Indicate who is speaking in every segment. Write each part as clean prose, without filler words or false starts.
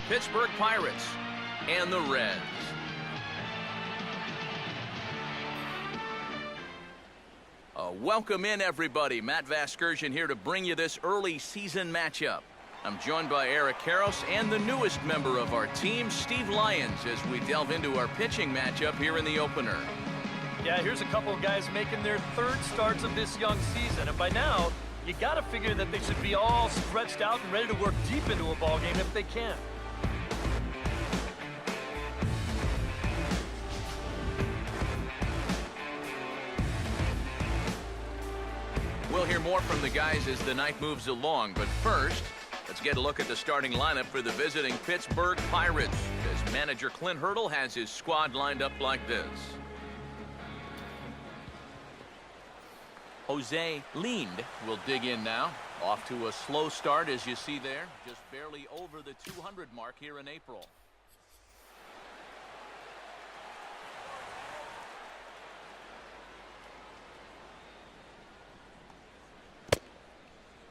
Speaker 1: Pittsburgh Pirates and the Reds. Welcome in, everybody. Matt Vasgersian here to bring you this early season matchup. I'm joined by Eric Karros and the newest member of our team, Steve Lyons, as we delve into our pitching matchup here in the opener.
Speaker 2: Yeah, here's a couple of guys making their third starts of this young season, and by now, you got to figure that they should be all stretched out and ready to work deep into a ball game if they can.
Speaker 1: We'll hear more from the guys as the night moves along, but first, let's get a look at the starting lineup for the visiting Pittsburgh Pirates, as manager Clint Hurdle has his squad lined up like this. Jose Lind will dig in now. Off to a slow start, as you see there, just barely over the 200 mark here in April.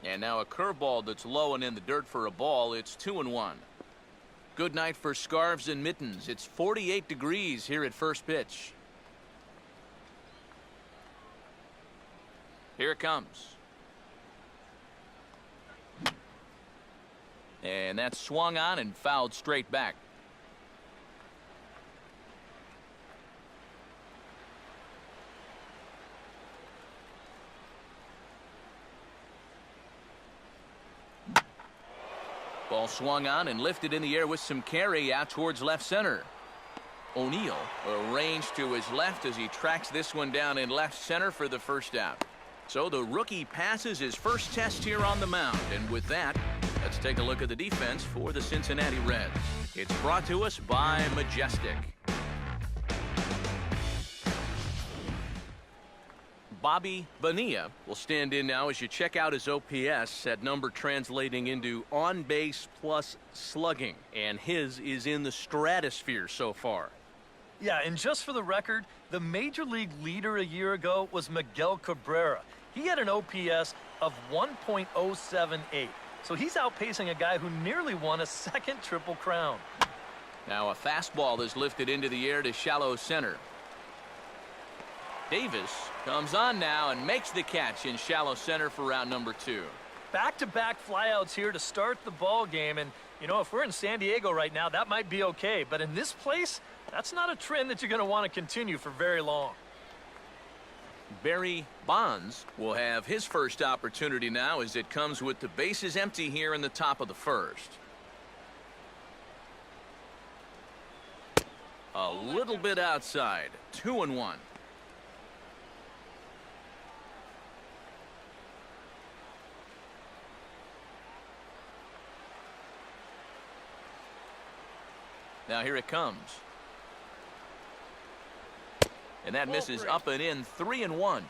Speaker 1: And now a curveball that's low and in the dirt for a ball. It's 2-1. Good night for scarves and mittens. It's 48 degrees here at first pitch. Here it comes. And that's swung on and fouled straight back. Ball swung on and lifted in the air with some carry out towards left center. O'Neill arranged to his left as he tracks this one down in left center for the first out. So the rookie passes his first test here on the mound. And with that, let's take a look at the defense for the Cincinnati Reds. It's brought to us by Majestic. Bobby Bonilla will stand in now as you check out his OPS, that number translating into on base plus slugging, and his is in the stratosphere so far.
Speaker 2: Yeah, and just for the record, the major league leader a year ago was Miguel Cabrera. He had an OPS of 1.078, so he's outpacing a guy who nearly won a second Triple Crown.
Speaker 1: Now a fastball is lifted into the air to shallow center. Davis comes on now and makes the catch in shallow center for round number 2.
Speaker 2: Back-to-back flyouts here to start the ball game, and you know, if we're in San Diego right now, that might be okay, but in this place, that's not a trend that you're going to want to continue for very long.
Speaker 1: Barry Bonds will have his first opportunity now as it comes with the bases empty here in the top of the first. A little bit outside. 2-1. Now here it comes. And that misses up and in. 3-1.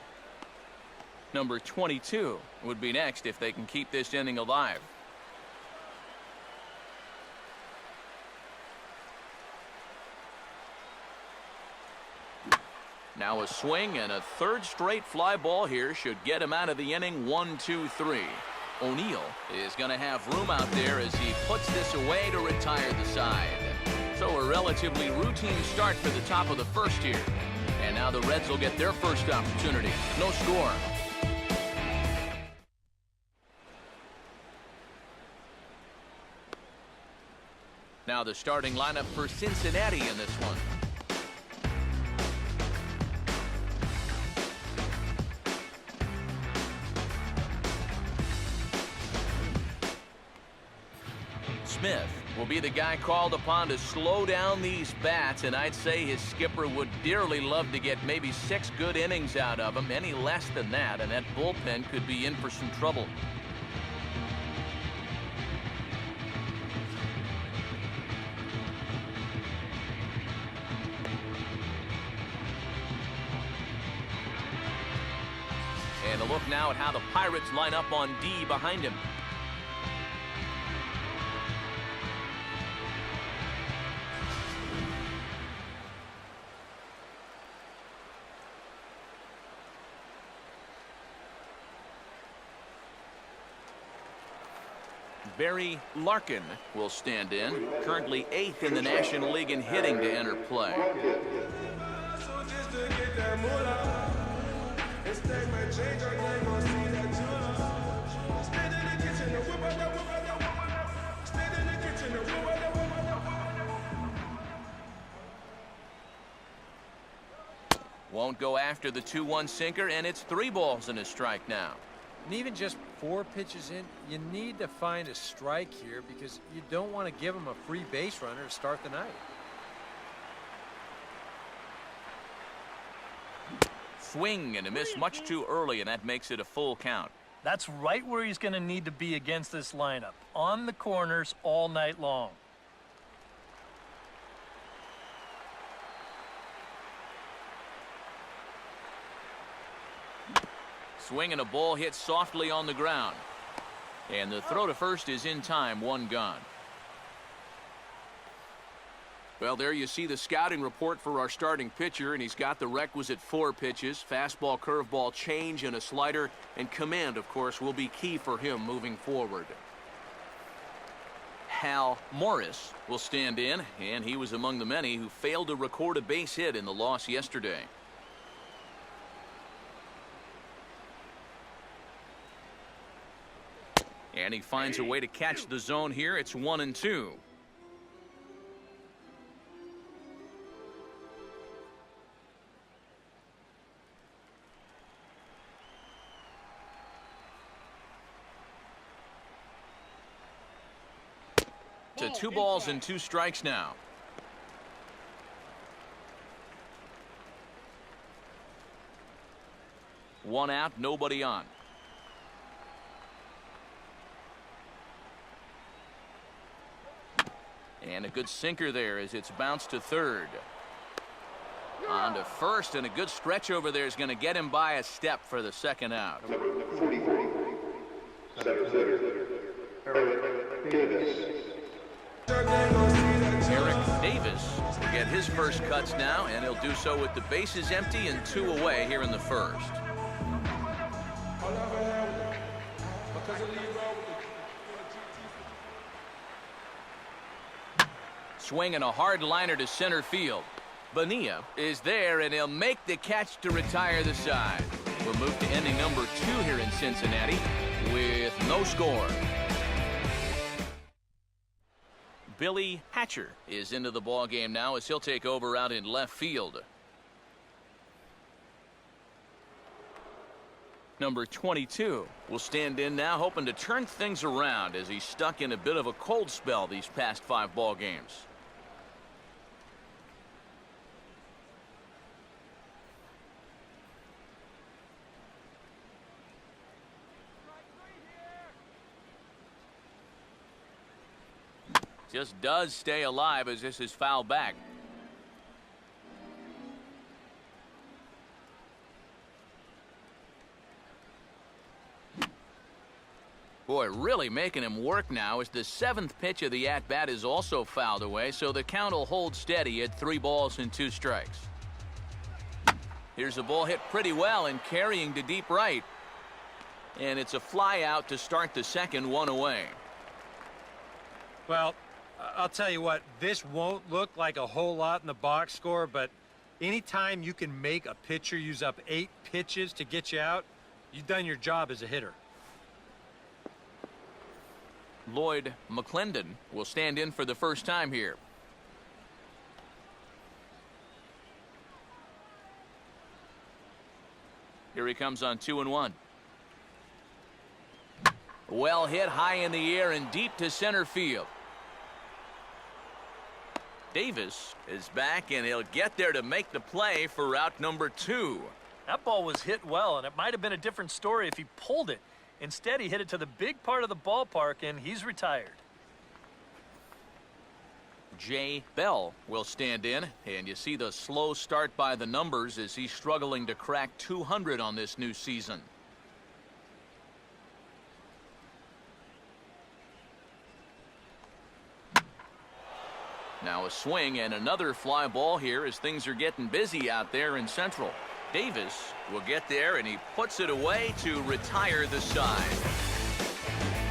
Speaker 1: Number 22 would be next if they can keep this inning alive. Now a swing and a third straight fly ball here should get him out of the inning. 1-2-3. O'Neill is going to have room out there as he puts this away to retire the side. So a relatively routine start for the top of the first here. And now the Reds will get their first opportunity. No score. Now the starting lineup for Cincinnati in this one. Smith will be the guy called upon to slow down these bats, and I'd say his skipper would dearly love to get maybe 6 good innings out of him. Any less than that, and that bullpen could be in for some trouble. And a look now at how the Pirates line up on D behind him. Barry Larkin will stand in, currently 8th in the National League in hitting to enter play. Won't go after the 2-1 sinker, and it's 3 balls and a strike now.
Speaker 3: And even just 4 pitches in, you need to find a strike here because you don't want to give him a free base runner to start the night.
Speaker 1: Swing and a miss much too early, and that makes it a full count.
Speaker 2: That's right where he's going to need to be against this lineup, on the corners all night long.
Speaker 1: Swing and a ball hit softly on the ground. And the throw to first is in time, 1 gone. Well, there you see the scouting report for our starting pitcher, and he's got the requisite 4 pitches, fastball, curveball, change, and a slider, and command, of course, will be key for him moving forward. Hal Morris will stand in, and he was among the many who failed to record a base hit in the loss yesterday. And he finds a way to catch the zone here. It's 1-2. To 2 balls and 2 strikes now. One out, nobody on. And a good sinker there as it's bounced to third. On to first, and a good stretch over there is going to get him by a step for the second out. Eric Davis will get his first cuts now, and he'll do so with the bases empty and 2 away here in the first. Swinging a hard liner to center field. Bonilla is there, and he'll make the catch to retire the side. We'll move to inning number 2 here in Cincinnati with no score. Billy Hatcher is into the ball game now as he'll take over out in left field. Number 22 will stand in now, hoping to turn things around as he's stuck in a bit of a cold spell these past 5 ball games. Just does stay alive as this is fouled back. Boy, really making him work now as the 7th pitch of the at-bat is also fouled away, so the count will hold steady at 3 balls and 2 strikes. Here's a ball hit pretty well and carrying to deep right. And it's a fly out to start the second, 1 away.
Speaker 3: Well, I'll tell you what, this won't look like a whole lot in the box score, but anytime you can make a pitcher use up 8 pitches to get you out, you've done your job as a hitter.
Speaker 1: Lloyd McClendon will stand in for the first time here. Here he comes on 2-1. Well hit high in the air and deep to center field. Davis is back, and he'll get there to make the play for out number 2.
Speaker 2: That ball was hit well, and it might have been a different story if he pulled it. Instead, he hit it to the big part of the ballpark, and he's retired.
Speaker 1: Jay Bell will stand in, and you see the slow start by the numbers as he's struggling to crack 200 on this new season. Now a swing and another fly ball here as things are getting busy out there in Central. Davis will get there, and he puts it away to retire the side.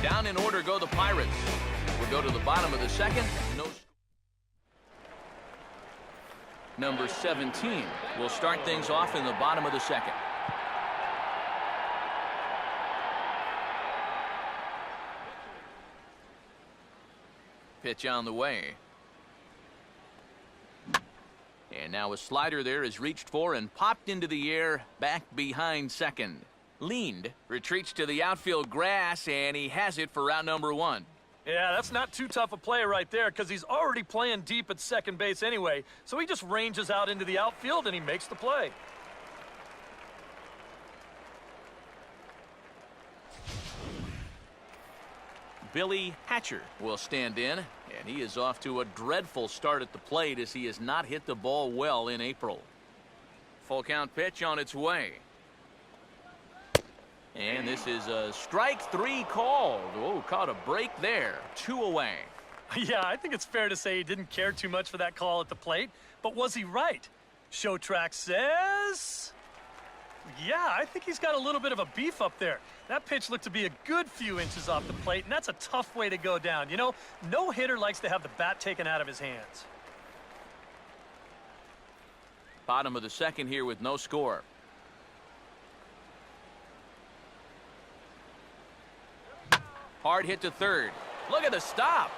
Speaker 1: Down in order go the Pirates. We'll go to the bottom of the second. Number 17 will start things off in the bottom of the second. Pitch on the way. And now a slider there is reached for and popped into the air back behind second. Leaned, retreats to the outfield grass, and he has it for out number 1.
Speaker 2: Yeah, that's not too tough a play right there because he's already playing deep at second base anyway. So he just ranges out into the outfield and he makes the play.
Speaker 1: Billy Hatcher will stand in, and he is off to a dreadful start at the plate as he has not hit the ball well in April. Full count pitch on its way. And this is a strike 3 called. Oh, caught a break there. 2 away.
Speaker 2: Yeah, I think it's fair to say he didn't care too much for that call at the plate. But was he right? Show track says... Yeah, I think he's got a little bit of a beef up there. That pitch looked to be a good few inches off the plate, and that's a tough way to go down. You know, no hitter likes to have the bat taken out of his hands.
Speaker 1: Bottom of the second here with no score. Hard hit to third. Look at the stop.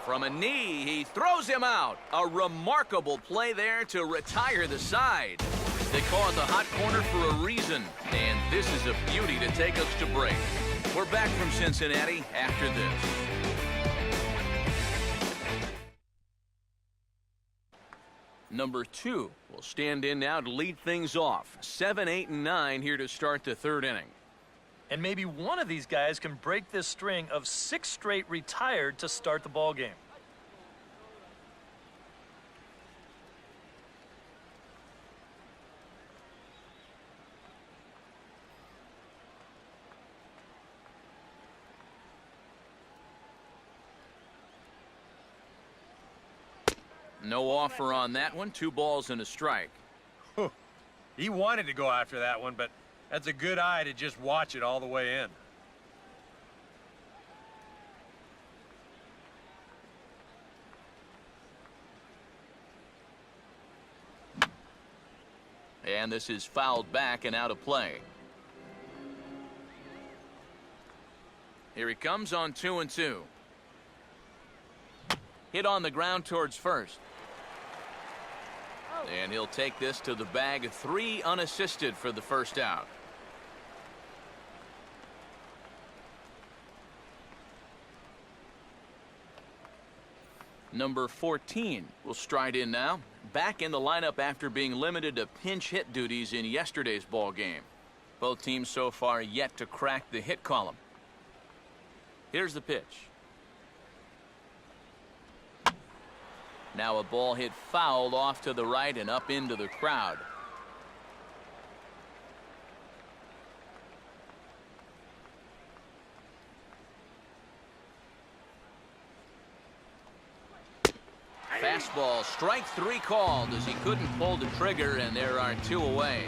Speaker 1: From a knee, he throws him out. A remarkable play there to retire the side. They call it the hot corner for a reason, and this is a beauty to take us to break. We're back from Cincinnati after this. Number 2 will stand in now to lead things off. 7, 8, and 9 here to start the third inning.
Speaker 2: And maybe one of these guys can break this string of 6 straight retired to start the ball game.
Speaker 1: No offer on that one. 2 balls and a strike.
Speaker 3: He wanted to go after that one, but that's a good eye to just watch it all the way in.
Speaker 1: And this is fouled back and out of play. Here he comes on 2-2. Hit on the ground towards first. And he'll take this to the bag. 3 unassisted for the first out. Number 14 will stride in now. Back in the lineup after being limited to pinch hit duties in yesterday's ball game. Both teams so far yet to crack the hit column. Here's the pitch. Now a ball hit foul off to the right and up into the crowd. Fastball, strike 3 called as he couldn't pull the trigger, and there are 2 away.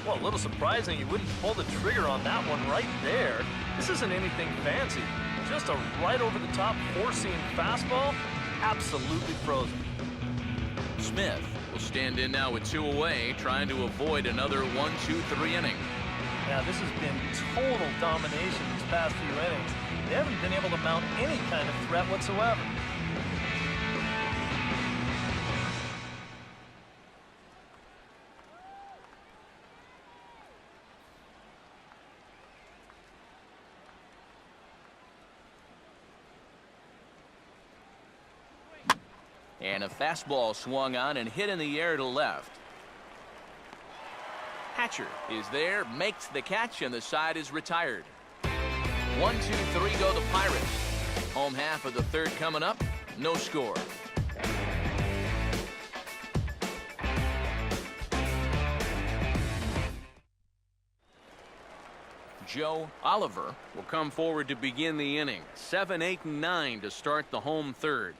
Speaker 2: Well, a little surprising he wouldn't pull the trigger on that one right there. This isn't anything fancy. Just a right over the top 4-seam fastball. Absolutely frozen.
Speaker 1: Smith will stand in now with 2 away, trying to avoid another 1-2-3 inning.
Speaker 2: Now, this has been total domination these past few innings. They haven't been able to mount any kind of threat whatsoever.
Speaker 1: And a fastball swung on and hit in the air to left. Hatcher is there, makes the catch, and the side is retired. 1-2-3 go the Pirates. Home half of the third coming up. No score. Joe Oliver will come forward to begin the inning. 7, 8, and 9 to start the home third.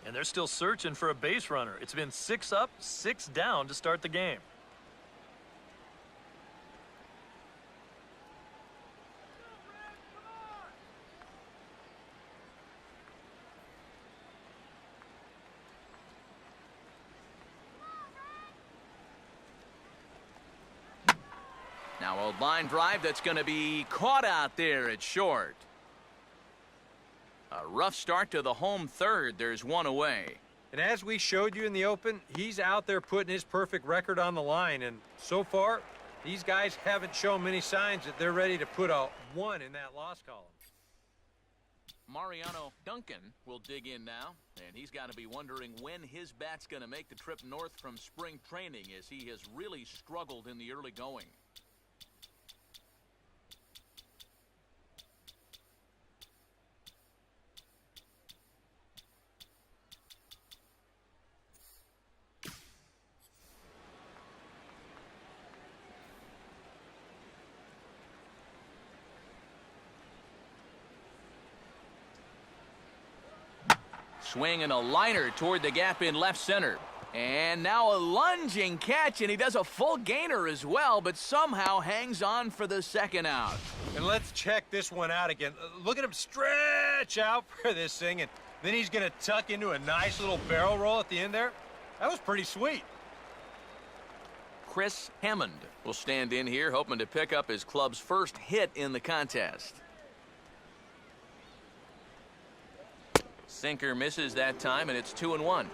Speaker 2: And they're still searching for a base runner. It's been 6 up, 6 down to start the game.
Speaker 1: Oh, line drive that's going to be caught out there at short. A rough start to the home third. There's one away.
Speaker 3: And as we showed you in the open, he's out there putting his perfect record on the line. And so far, these guys haven't shown many signs that they're ready to put a 1 in that loss column.
Speaker 1: Mariano Duncan will dig in now, and he's got to be wondering when his bat's going to make the trip north from spring training, as he has really struggled in the early going. Swing and a liner toward the gap in left center. And now a lunging catch, and he does a full gainer as well, but somehow hangs on for the second out.
Speaker 3: And let's check this one out again. Look at him stretch out for this thing, and then he's going to tuck into a nice little barrel roll at the end there. That was pretty sweet.
Speaker 1: Chris Hammond will stand in here, hoping to pick up his club's first hit in the contest. Sinker misses that time, and it's 2-1.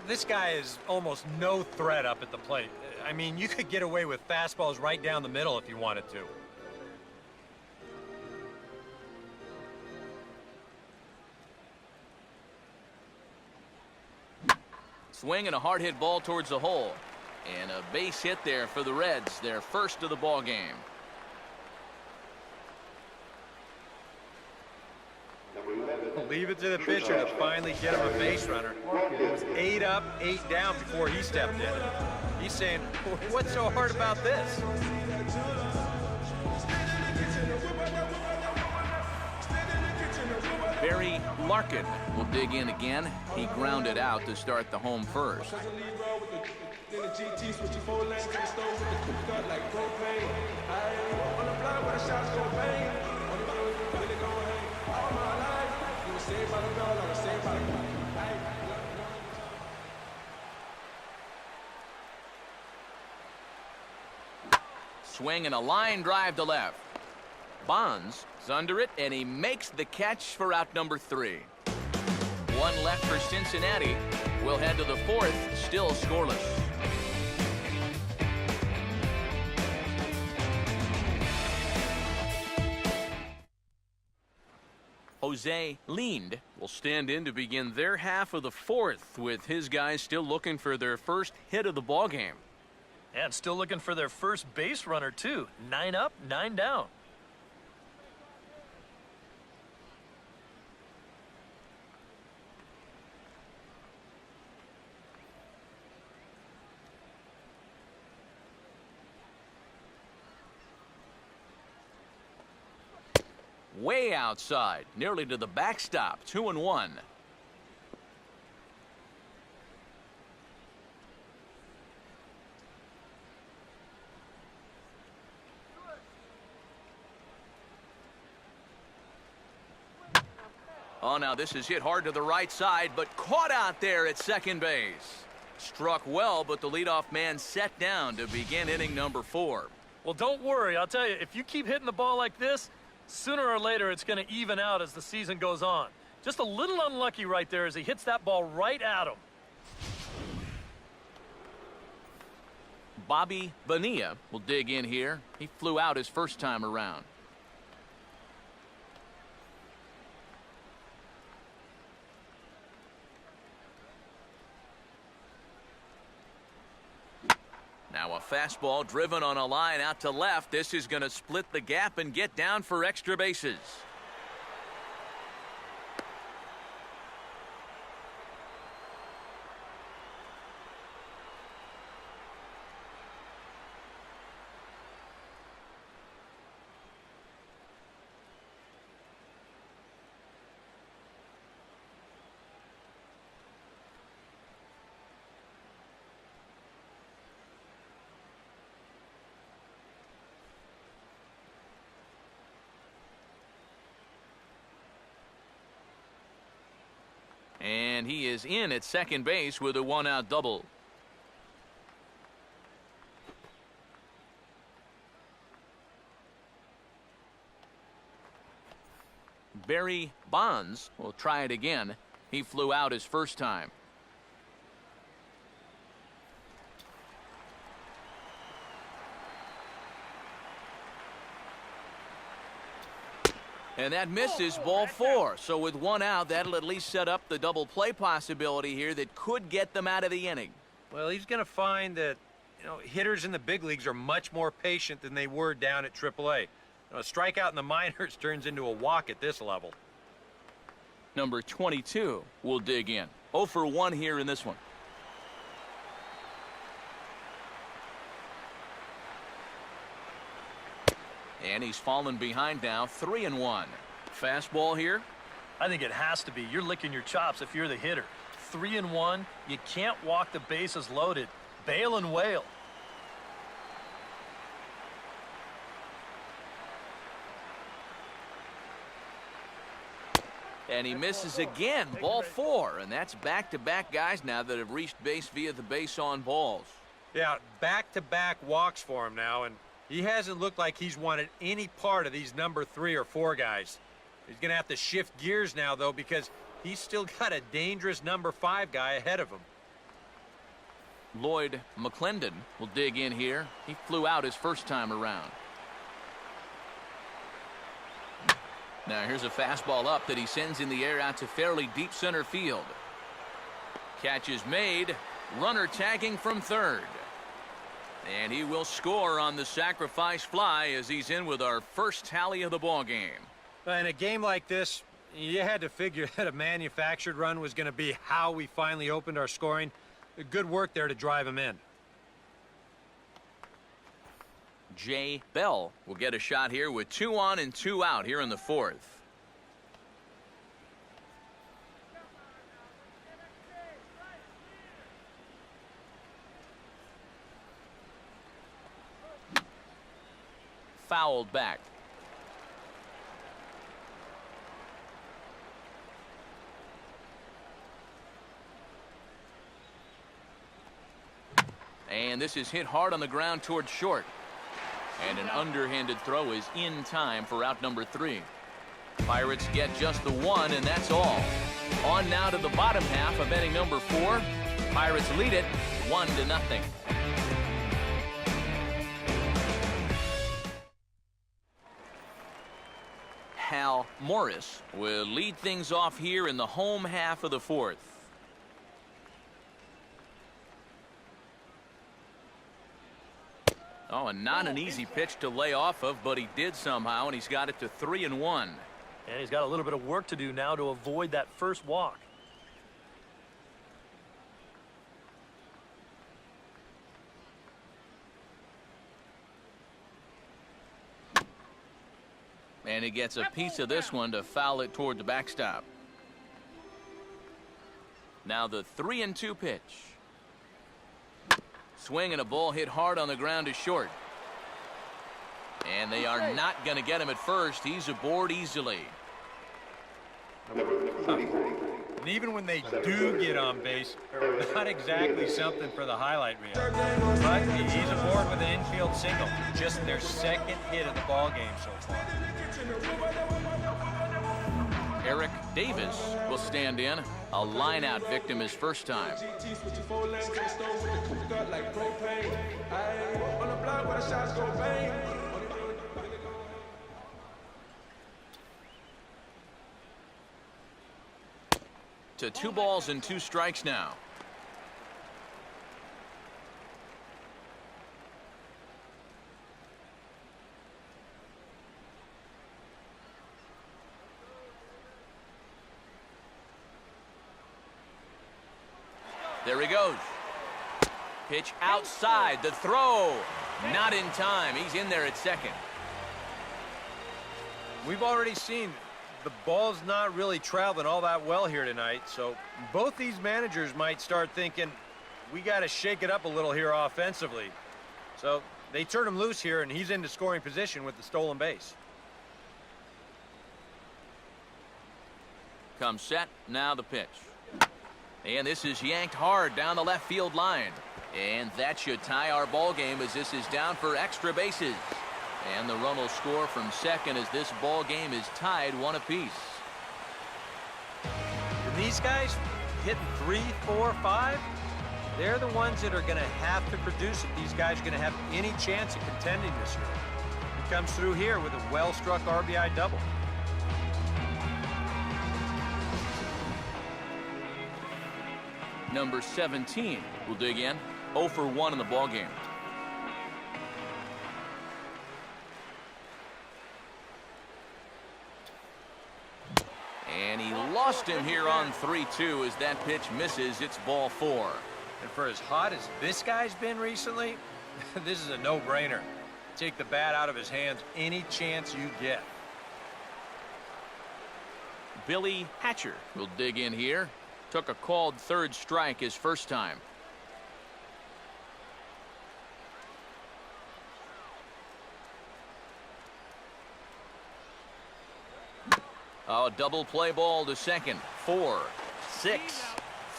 Speaker 3: This guy is almost no threat up at the plate. I mean, you could get away with fastballs right down the middle if you wanted to.
Speaker 1: Swing and a hard hit ball towards the hole. And a base hit there for the Reds, their first of the ball game.
Speaker 3: Leave it to the pitcher to finally get him a base runner. It was 8 up, 8 down before he stepped in. He's saying, what's so hard about this?
Speaker 1: Barry Larkin will dig in again. He grounded out to start the home first. Swing and a line drive to left. Bonds is under it, and he makes the catch for out number 3. One left for Cincinnati. We'll head to the 4th, still scoreless. Jose Lind will stand in to begin their half of the 4th, with his guys still looking for their first hit of the ballgame.
Speaker 2: And still looking for their first base runner, too. 9 up, 9 down.
Speaker 1: Way outside, nearly to the backstop, 2-1. Oh, now this is hit hard to the right side, but caught out there at second base. Struck well, but the leadoff man set down to begin inning number 4.
Speaker 2: Well, don't worry. I'll tell you, if you keep hitting the ball like this, sooner or later it's going to even out as the season goes on. Just a little unlucky right there as he hits that ball right at him.
Speaker 1: Bobby Bonilla will dig in here. He flew out his first time around. Now a fastball driven on a line out to left. This is going to split the gap and get down for extra bases. And he is in at second base with a one-out double. Barry Bonds will try it again. He flew out his first time. And that misses, ball 4. So with one out, that'll at least set up the double play possibility here that could get them out of the inning.
Speaker 3: Well, he's going to find that, hitters in the big leagues are much more patient than they were down at AAA. A strikeout in the minors turns into a walk at this level.
Speaker 1: Number 22 will dig in. 0 for 1 here in this one. And he's fallen behind now, 3-1. Fastball here.
Speaker 2: I think it has to be. You're licking your chops if you're the hitter. 3-1. You can't walk the bases loaded. Bail and wail.
Speaker 1: And he misses again, ball 4. And that's back-to-back guys now that have reached base via the base on balls.
Speaker 3: Yeah, back-to-back walks for him now, and he hasn't looked like he's wanted any part of these number 3 or 4 guys. He's going to have to shift gears now, though, because he's still got a dangerous number 5 guy ahead of him.
Speaker 1: Lloyd McClendon will dig in here. He flew out his first time around. Now here's a fastball up that he sends in the air out to fairly deep center field. Catch is made. Runner tagging from third. And he will score on the sacrifice fly as he's in with our first tally of the ball game.
Speaker 3: In a game like this, you had to figure that a manufactured run was going to be how we finally opened our scoring. Good work there to drive him in.
Speaker 1: Jay Bell will get a shot here with 2 on and 2 out here in the 4th. Fouled back. And this is hit hard on the ground towards short. And an underhanded throw is in time for out number 3. Pirates get just the 1, and that's all. On now to the bottom half of inning number 4. Pirates lead it 1-0. Hal Morris will lead things off here in the home half of the 4th. Oh, and not an easy pitch to lay off of, but he did somehow, and he's got it to 3-1.
Speaker 2: And he's got a little bit of work to do now to avoid that first walk.
Speaker 1: And he gets a piece of this one to foul it toward the backstop. Now the 3-2 pitch. Swing and a ball hit hard on the ground is short. And they are not going to get him at first. He's aboard easily.
Speaker 3: And even when they do get on base, not exactly something for the highlight reel. But he's aboard with an infield single. Just their second hit of the ball game so far.
Speaker 1: Eric Davis will stand in. A line-out victim his first time. To 2 balls and 2 strikes now. There he goes. Pitch outside. The throw. Not in time. He's in there at second.
Speaker 3: We've already seen the ball's not really traveling all that well here tonight, so both these managers might start thinking we got to shake it up a little here offensively. So they turn him loose here, and he's into scoring position with the stolen base.
Speaker 1: Comes set. Now the pitch. And this is yanked hard down the left field line. And that should tie our ball game as this is down for extra bases. And the run will score from second as this ball game is tied 1 apiece.
Speaker 3: these guys hitting 3, 4, 5, they're the ones that are going to have to produce if these guys are going to have any chance of contending this year. He comes through here with a well-struck RBI double.
Speaker 1: Number 17 will dig in. 0 for 1 in the ballgame. And he lost him here on 3-2 as that pitch misses. It's ball 4.
Speaker 3: And for as hot as this guy's been recently, this is a no-brainer. Take the bat out of his hands any chance you get.
Speaker 1: Billy Hatcher will dig in here. Took a called third strike his first time. Oh, double play ball to second. 4, 6,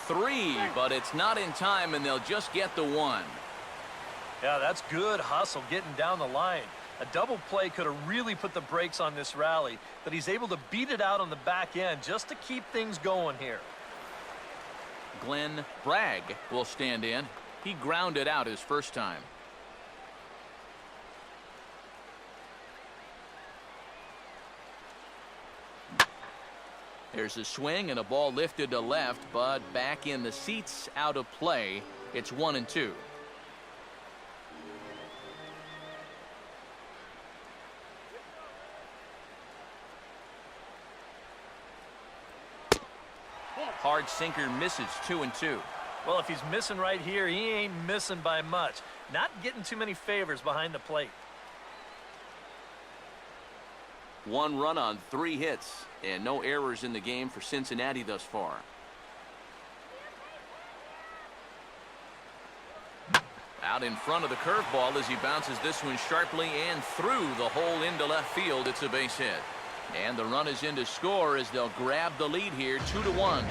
Speaker 1: 3, but it's not in time, and they'll just get the 1.
Speaker 2: Yeah, that's good hustle getting down the line. A double play could have really put the brakes on this rally, but he's able to beat it out on the back end just to keep things going here.
Speaker 1: Glenn Bragg will stand in. He grounded out his first time. There's a swing and a ball lifted to left, but back in the seats, out of play. It's 1-2. Hard sinker misses. 2-2.
Speaker 2: Well, if he's missing right here, he ain't missing by much. Not getting too many favors behind the plate.
Speaker 1: 1 run on 3 hits, and no errors in the game for Cincinnati thus far. Out in front of the curveball as he bounces this one sharply and through the hole into left field. It's a base hit. And the run is in to score as they'll grab the lead here, 2-1.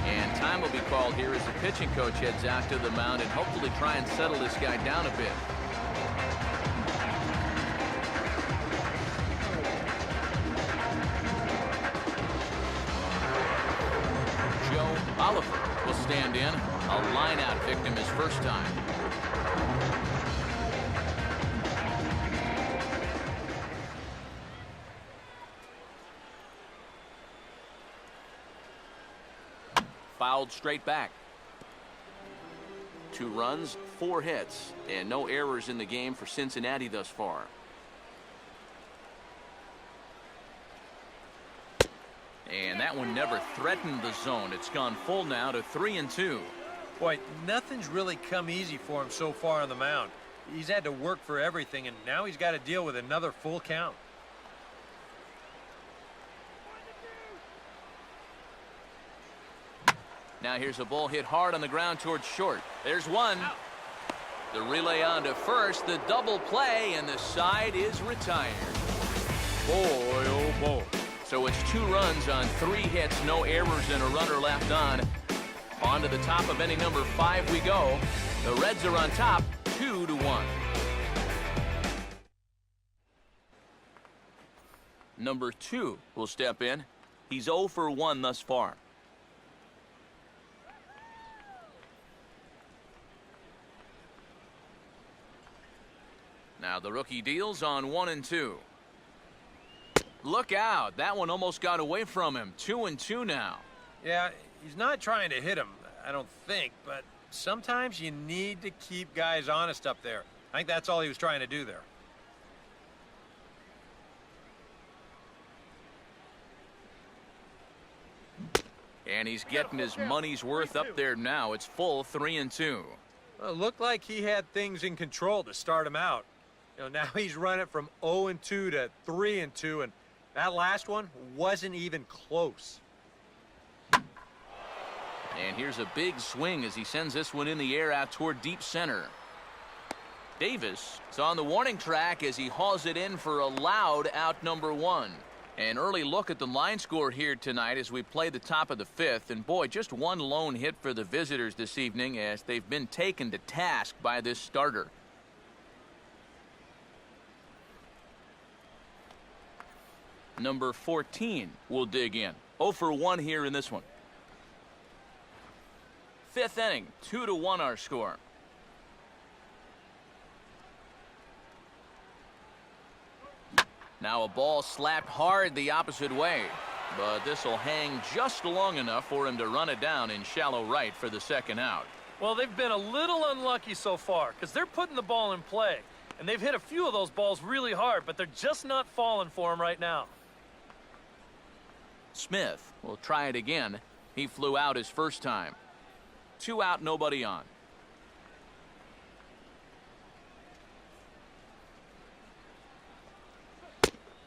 Speaker 1: And time will be called here as the pitching coach heads out to the mound and hopefully try and settle this guy down a bit. Joe Oliver will stand in. A line-out victim his first time. Fouled straight back. 2 runs, 4 hits, and no errors in the game for Cincinnati thus far. And that one never threatened the zone. It's gone full now to 3-2.
Speaker 3: Boy, nothing's really come easy for him so far on the mound. He's had to work for everything, and now he's got to deal with another full count.
Speaker 1: Now here's a ball hit hard on the ground towards short. There's one. The relay on to first, the double play, and the side is retired. Boy, oh boy. So it's 2 runs on 3 hits, no errors, and a runner left on. On to the top of inning number 5 we go. The Reds are on top, 2-1. Number 2 will step in. He's 0 for 1 thus far. Now the rookie deals on 1-2. Look out. That one almost got away from him. 2-2 now.
Speaker 3: Yeah, he's not trying to hit him, I don't think, but sometimes you need to keep guys honest up there. I think that's all he was trying to do there.
Speaker 1: And he's getting his money's worth up there now. It's full 3-2.
Speaker 3: Well, it looked like he had things in control to start him out. You know, now he's running from 0-2 to 3-2, and that last one wasn't even close.
Speaker 1: And here's a big swing as he sends this one in the air out toward deep center. Davis is on the warning track as he hauls it in for a loud out number 1. An early look at the line score here tonight as we play the top of the 5th. And boy, just 1 lone hit for the visitors this evening as they've been taken to task by this starter. Number 14 will dig in. 0 for 1 here in this one. Fifth inning, 2-1 our score. Now a ball slapped hard the opposite way, but this will hang just long enough for him to run it down in shallow right for the second out.
Speaker 2: Well, they've been a little unlucky so far because they're putting the ball in play, and they've hit a few of those balls really hard, but they're just not falling for him right now.
Speaker 1: Smith will try it again. He flew out his first time. 2 out, nobody on.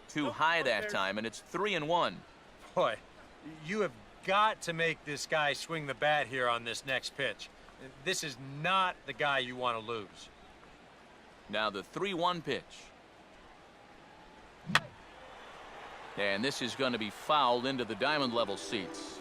Speaker 1: Too high that time, and it's 3-1.
Speaker 3: Boy, you have got to make this guy swing the bat here on this next pitch. This is not the guy you want to lose.
Speaker 1: Now the 3-1 pitch. And this is going to be fouled into the diamond level seats.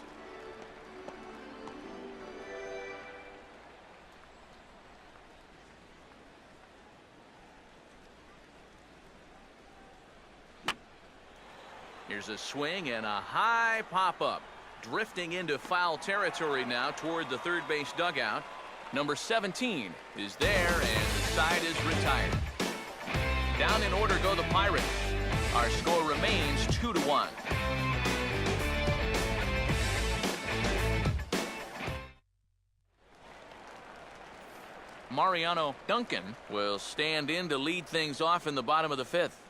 Speaker 1: Here's a swing and a high pop-up. Drifting into foul territory now toward the third base dugout. Number 17 is there, and the side is retired. Down in order go the Pirates. Our score remains 2-1. Mariano Duncan will stand in to lead things off in the bottom of the fifth.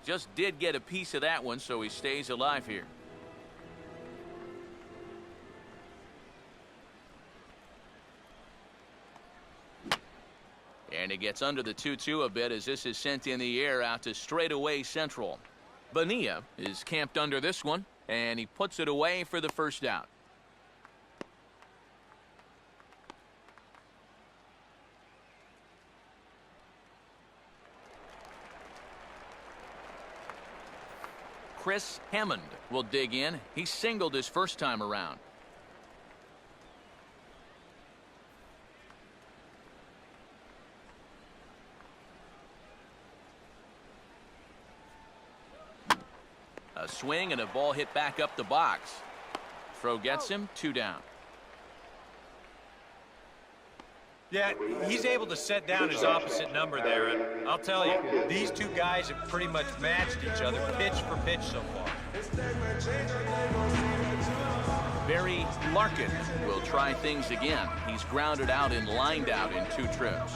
Speaker 1: Just did get a piece of that one, so he stays alive here. And he gets under the 2-2 a bit as this is sent in the air out to straightaway central. Bonilla is camped under this one, and he puts it away for the first out. Chris Hammond will dig in. He singled his first time around. A swing and a ball hit back up the box. Throw gets him, 2 down.
Speaker 3: Yeah, he's able to set down his opposite number there, and I'll tell you, these two guys have pretty much matched each other pitch for pitch so far.
Speaker 1: Barry Larkin will try things again. He's grounded out and lined out in 2 trips.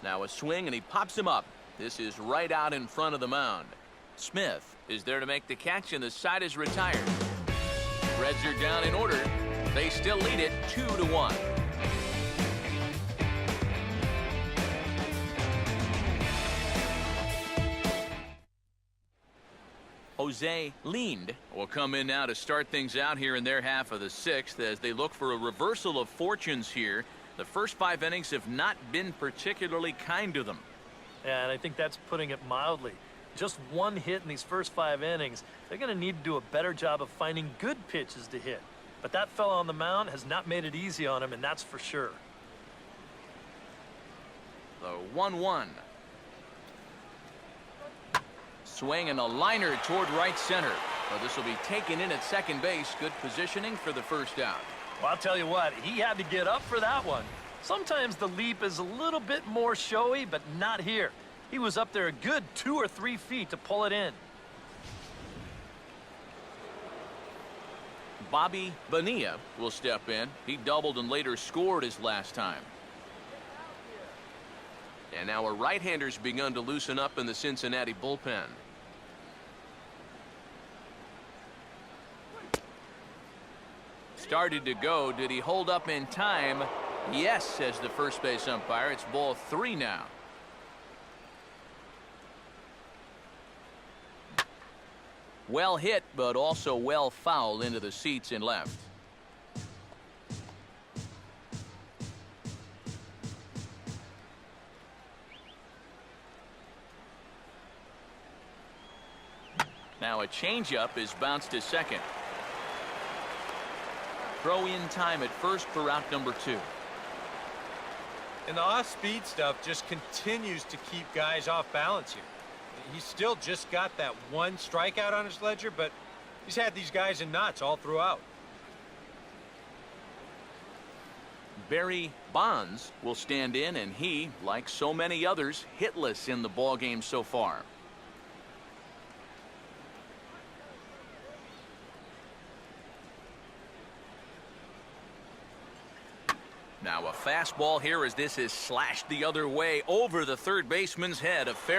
Speaker 1: Now a swing, and he pops him up. This is right out in front of the mound. Smith is there to make the catch, and the side is retired. Reds are down in order. They still lead it 2-1. Jose Lind will come in now to start things out here in their half of the 6th as they look for a reversal of fortunes here. The first 5 innings have not been particularly kind to them.
Speaker 2: Yeah, and I think that's putting it mildly. Just 1 hit in these first 5 innings. They're going to need to do a better job of finding good pitches to hit. But that fella on the mound has not made it easy on him, and that's for sure.
Speaker 1: The 1-1. Swing and a liner toward right center. Well, this will be taken in at second base. Good positioning for the first out.
Speaker 2: Well, I'll tell you what, he had to get up for that one. Sometimes the leap is a little bit more showy, but not here. He was up there a good 2 or 3 feet to pull it in.
Speaker 1: Bobby Bonilla will step in. He doubled and later scored his last time. And now a right-hander's begun to loosen up in the Cincinnati bullpen. Started to go. Did he hold up in time? Yes, says the first base umpire. It's ball 3 now. Well hit, but also well fouled into the seats in left. Now a changeup is bounced to second. Throw in time at first for route number 2.
Speaker 3: And the off-speed stuff just continues to keep guys off balance here. He's still just got that one strikeout on his ledger, but he's had these guys in knots all throughout.
Speaker 1: Barry Bonds will stand in, and he, like so many others, hitless in the ballgame so far. Now a fastball here as this is slashed the other way over the third baseman's head. A fair